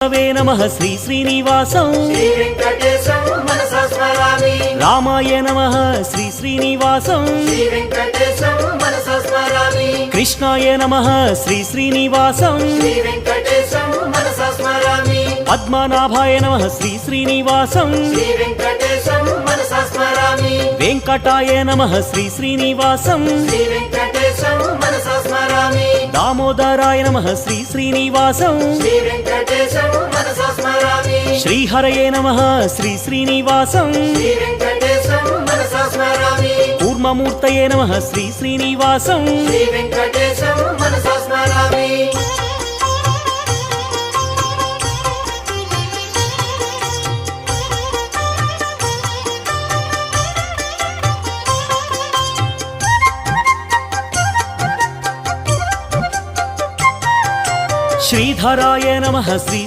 वे नमः श्री श्रीनिवासं श्री वेंकटेशं मनसा स्मरामि। रामाय नमः श्री श्रीनिवासं श्री वेंकटेशं मनसा स्मरामि। कृष्णाय नमः श्री श्रीनिवासं श्री वेंकटेशं मनसा स्मरामि। पद्मनाभाय नमः श्री श्रीनिवासं श्री वेंकटेशं मनसा स्मरामि। वेंकटाय नमः श्री श्रीनिवासं श्री वेंकटेशं मनसा स्मरामि। दामोदराय नमः श्री श्रीनिवासं श्री वेंकटेशं मनसा स्मरामि। श्रीहरये नमः श्री श्रीनिवासं श्री वेंकटेशं मनसा स्मरामि। कूर्ममूर्तये नमः श्री श्रीनिवासं श्री वेंकटेशं मनसा स्मरामि। श्रीधराय नमः श्री